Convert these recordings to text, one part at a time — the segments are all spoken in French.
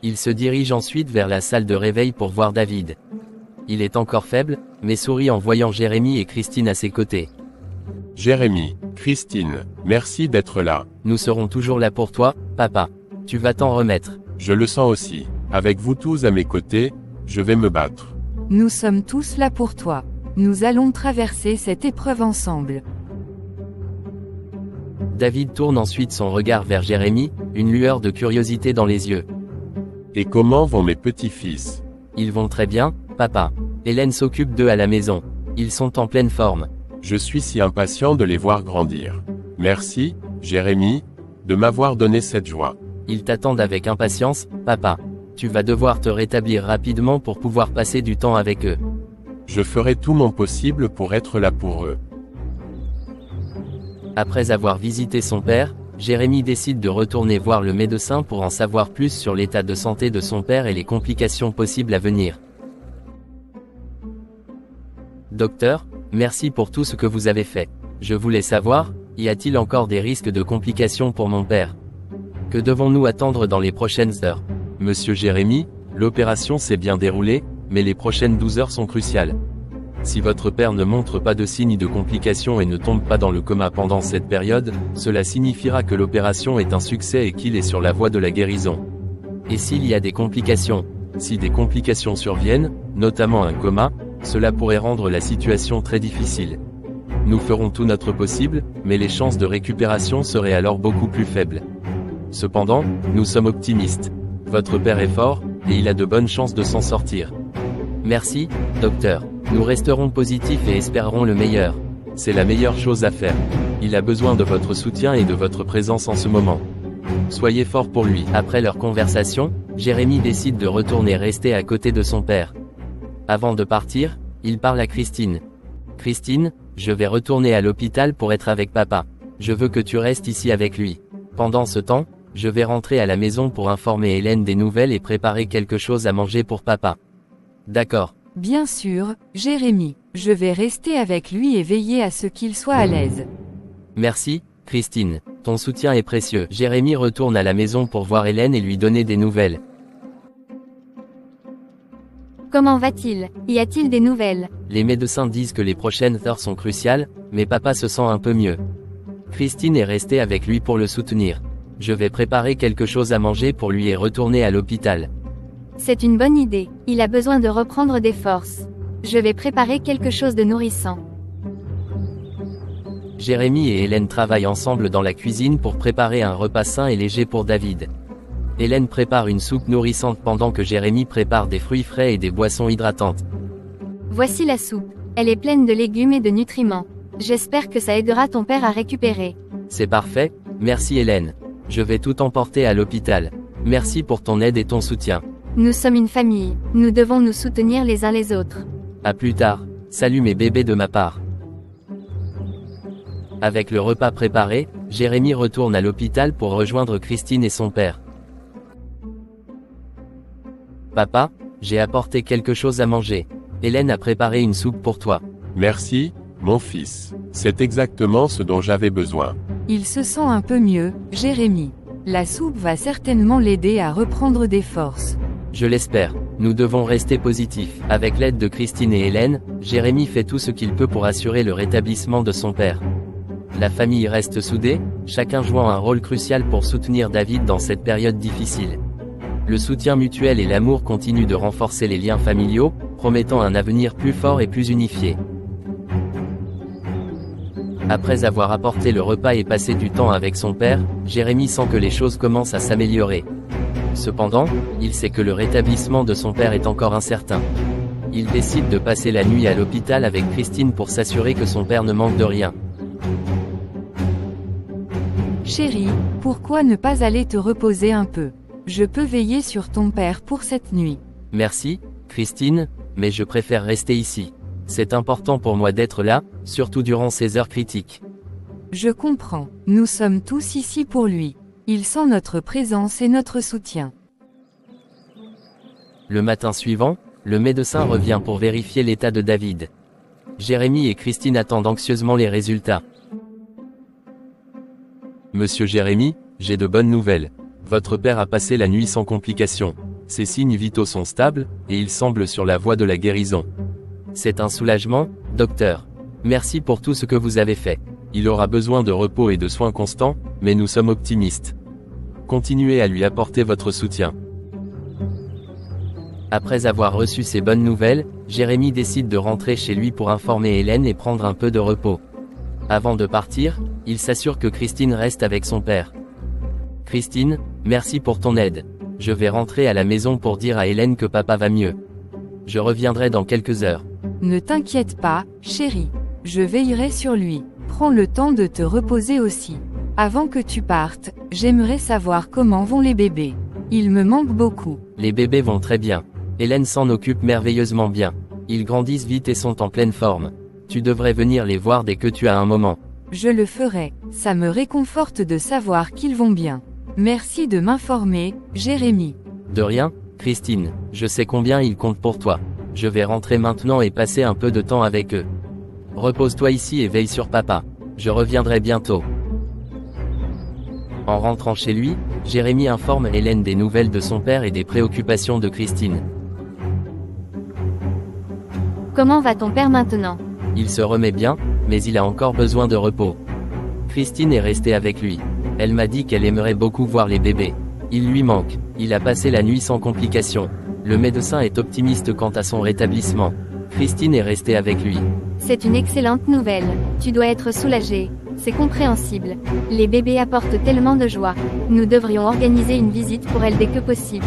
Il se dirige ensuite vers la salle de réveil pour voir David. Il est encore faible, mais sourit en voyant Jérémy et Christine à ses côtés. Jérémy, Christine, merci d'être là. Nous serons toujours là pour toi, papa. Tu vas t'en remettre. Je le sens aussi. Avec vous tous à mes côtés, je vais me battre. Nous sommes tous là pour toi. Nous allons traverser cette épreuve ensemble. David tourne ensuite son regard vers Jérémy, une lueur de curiosité dans les yeux. Et comment vont mes petits-fils? Ils vont très bien, papa. Hélène s'occupe d'eux à la maison. Ils sont en pleine forme. Je suis si impatient de les voir grandir. Merci, Jérémy, de m'avoir donné cette joie. Ils t'attendent avec impatience, papa. Tu vas devoir te rétablir rapidement pour pouvoir passer du temps avec eux. Je ferai tout mon possible pour être là pour eux. Après avoir visité son père, Jérémy décide de retourner voir le médecin pour en savoir plus sur l'état de santé de son père et les complications possibles à venir. Docteur, merci pour tout ce que vous avez fait. Je voulais savoir, y a-t-il encore des risques de complications pour mon père? Que devons-nous attendre dans les prochaines heures? Monsieur Jérémy, l'opération s'est bien déroulée, mais les prochaines 12 heures sont cruciales. Si votre père ne montre pas de signes de complications et ne tombe pas dans le coma pendant cette période, cela signifiera que l'opération est un succès et qu'il est sur la voie de la guérison. Et s'il y a des complications? Si des complications surviennent, notamment un coma, cela pourrait rendre la situation très difficile. Nous ferons tout notre possible, mais les chances de récupération seraient alors beaucoup plus faibles. Cependant, nous sommes optimistes. Votre père est fort, et il a de bonnes chances de s'en sortir. Merci, docteur. Nous resterons positifs et espérerons le meilleur. C'est la meilleure chose à faire. Il a besoin de votre soutien et de votre présence en ce moment. Soyez fort pour lui. Après leur conversation, Jérémy décide de retourner rester à côté de son père. Avant de partir, il parle à Christine. Christine, je vais retourner à l'hôpital pour être avec papa. Je veux que tu restes ici avec lui. Pendant ce temps, je vais rentrer à la maison pour informer Hélène des nouvelles et préparer quelque chose à manger pour papa. D'accord. Bien sûr, Jérémy. Je vais rester avec lui et veiller à ce qu'il soit à l'aise. Merci, Christine. Ton soutien est précieux. Jérémy retourne à la maison pour voir Hélène et lui donner des nouvelles. Comment va-t-il? Y a-t-il des nouvelles? Les médecins disent que les prochaines heures sont cruciales, mais papa se sent un peu mieux. Christine est restée avec lui pour le soutenir. Je vais préparer quelque chose à manger pour lui et retourner à l'hôpital. C'est une bonne idée. Il a besoin de reprendre des forces. Je vais préparer quelque chose de nourrissant. Jérémy et Hélène travaillent ensemble dans la cuisine pour préparer un repas sain et léger pour David. Hélène prépare une soupe nourrissante pendant que Jérémy prépare des fruits frais et des boissons hydratantes. Voici la soupe. Elle est pleine de légumes et de nutriments. J'espère que ça aidera ton père à récupérer. C'est parfait, merci Hélène. Je vais tout emporter à l'hôpital. Merci pour ton aide et ton soutien. Nous sommes une famille. Nous devons nous soutenir les uns les autres. À plus tard. Salut mes bébés de ma part. Avec le repas préparé, Jérémy retourne à l'hôpital pour rejoindre Christine et son père. Papa, j'ai apporté quelque chose à manger. Hélène a préparé une soupe pour toi. Merci, mon fils. C'est exactement ce dont j'avais besoin. Il se sent un peu mieux, Jérémy. La soupe va certainement l'aider à reprendre des forces. Je l'espère. Nous devons rester positifs. Avec l'aide de Christine et Hélène, Jérémy fait tout ce qu'il peut pour assurer le rétablissement de son père. La famille reste soudée, chacun jouant un rôle crucial pour soutenir David dans cette période difficile. Le soutien mutuel et l'amour continuent de renforcer les liens familiaux, promettant un avenir plus fort et plus unifié. Après avoir apporté le repas et passé du temps avec son père, Jérémy sent que les choses commencent à s'améliorer. Cependant, il sait que le rétablissement de son père est encore incertain. Il décide de passer la nuit à l'hôpital avec Christine pour s'assurer que son père ne manque de rien. Chérie, pourquoi ne pas aller te reposer un peu? Je peux veiller sur ton père pour cette nuit. Merci, Christine, mais je préfère rester ici. C'est important pour moi d'être là, surtout durant ces heures critiques. Je comprends. Nous sommes tous ici pour lui. Il sent notre présence et notre soutien. Le matin suivant, le médecin revient pour vérifier l'état de David. Jérémy et Christine attendent anxieusement les résultats. Monsieur Jérémy, j'ai de bonnes nouvelles. Votre père a passé la nuit sans complications. Ses signes vitaux sont stables, et il semble sur la voie de la guérison. C'est un soulagement, docteur. Merci pour tout ce que vous avez fait. Il aura besoin de repos et de soins constants, mais nous sommes optimistes. Continuez à lui apporter votre soutien. Après avoir reçu ces bonnes nouvelles, Jérémy décide de rentrer chez lui pour informer Hélène et prendre un peu de repos. Avant de partir, il s'assure que Christine reste avec son père. Christine, merci pour ton aide. Je vais rentrer à la maison pour dire à Hélène que papa va mieux. Je reviendrai dans quelques heures. Ne t'inquiète pas, chérie. Je veillerai sur lui. Prends le temps de te reposer aussi. Avant que tu partes, j'aimerais savoir comment vont les bébés. Ils me manquent beaucoup. Les bébés vont très bien. Hélène s'en occupe merveilleusement bien. Ils grandissent vite et sont en pleine forme. Tu devrais venir les voir dès que tu as un moment. Je le ferai. Ça me réconforte de savoir qu'ils vont bien. Merci de m'informer, Jérémy. De rien, Christine. Je sais combien ils comptent pour toi. Je vais rentrer maintenant et passer un peu de temps avec eux. Repose-toi ici et veille sur papa. Je reviendrai bientôt. En rentrant chez lui, Jérémy informe Hélène des nouvelles de son père et des préoccupations de Christine. Comment va ton père maintenant? Il se remet bien, mais il a encore besoin de repos. Christine est restée avec lui. Elle m'a dit qu'elle aimerait beaucoup voir les bébés. Il lui manque. Il a passé la nuit sans complications. Le médecin est optimiste quant à son rétablissement. Christine est restée avec lui. C'est une excellente nouvelle. Tu dois être soulagé. C'est compréhensible. Les bébés apportent tellement de joie. Nous devrions organiser une visite pour elle dès que possible.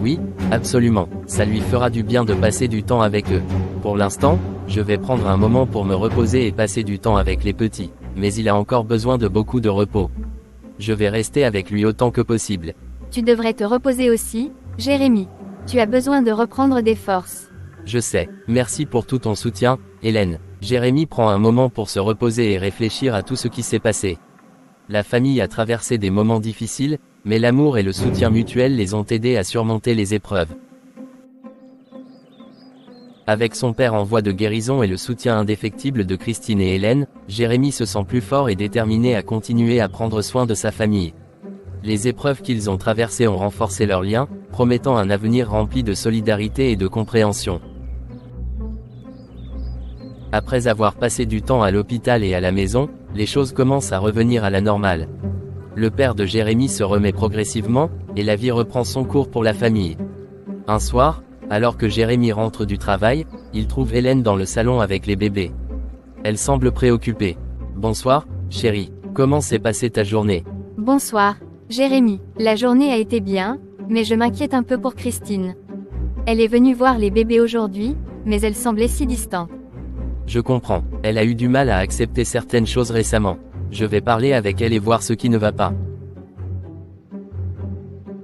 Oui, absolument. Ça lui fera du bien de passer du temps avec eux. Pour l'instant, je vais prendre un moment pour me reposer et passer du temps avec les petits. Mais il a encore besoin de beaucoup de repos. Je vais rester avec lui autant que possible. Tu devrais te reposer aussi, Jérémy. Tu as besoin de reprendre des forces. Je sais. Merci pour tout ton soutien, Hélène. Jérémy prend un moment pour se reposer et réfléchir à tout ce qui s'est passé. La famille a traversé des moments difficiles, mais l'amour et le soutien mutuel les ont aidés à surmonter les épreuves. Avec son père en voie de guérison et le soutien indéfectible de Christine et Hélène, Jérémy se sent plus fort et déterminé à continuer à prendre soin de sa famille. Les épreuves qu'ils ont traversées ont renforcé leurs liens, promettant un avenir rempli de solidarité et de compréhension. Après avoir passé du temps à l'hôpital et à la maison, les choses commencent à revenir à la normale. Le père de Jérémy se remet progressivement, et la vie reprend son cours pour la famille. Un soir, alors que Jérémy rentre du travail, il trouve Hélène dans le salon avec les bébés. Elle semble préoccupée. « Bonsoir, chérie. Comment s'est passée ta journée ?» Bonsoir, Jérémy. La journée a été bien, mais je m'inquiète un peu pour Christine. Elle est venue voir les bébés aujourd'hui, mais elle semblait si distante. Je comprends. Elle a eu du mal à accepter certaines choses récemment. Je vais parler avec elle et voir ce qui ne va pas.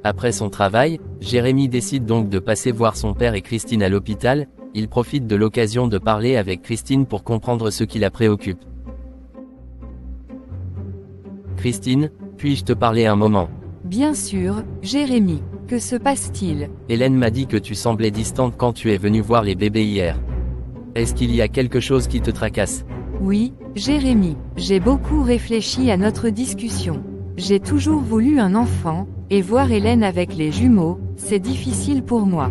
Après son travail, Jérémy décide donc de passer voir son père et Christine à l'hôpital. Il profite de l'occasion de parler avec Christine pour comprendre ce qui la préoccupe. Christine, puis-je te parler un moment? Bien sûr, Jérémy. Que se passe-t-il? Hélène m'a dit que tu semblais distante quand tu es venue voir les bébés hier. Est-ce qu'il y a quelque chose qui te tracasse? Oui, Jérémy. J'ai beaucoup réfléchi à notre discussion. J'ai toujours voulu un enfant, et voir Hélène avec les jumeaux, c'est difficile pour moi.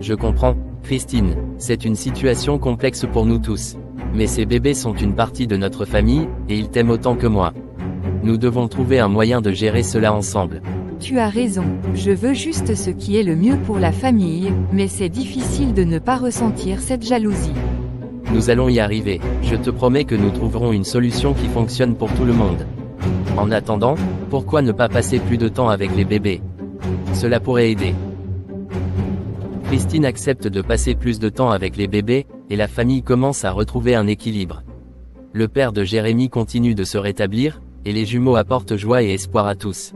Je comprends, Christine. C'est une situation complexe pour nous tous. Mais ces bébés sont une partie de notre famille, et ils t'aiment autant que moi. Nous devons trouver un moyen de gérer cela ensemble. Tu as raison, je veux juste ce qui est le mieux pour la famille, mais c'est difficile de ne pas ressentir cette jalousie. Nous allons y arriver, je te promets que nous trouverons une solution qui fonctionne pour tout le monde. En attendant, pourquoi ne pas passer plus de temps avec les bébés? Cela pourrait aider. Christine accepte de passer plus de temps avec les bébés, et la famille commence à retrouver un équilibre. Le père de Jérémy continue de se rétablir, et les jumeaux apportent joie et espoir à tous.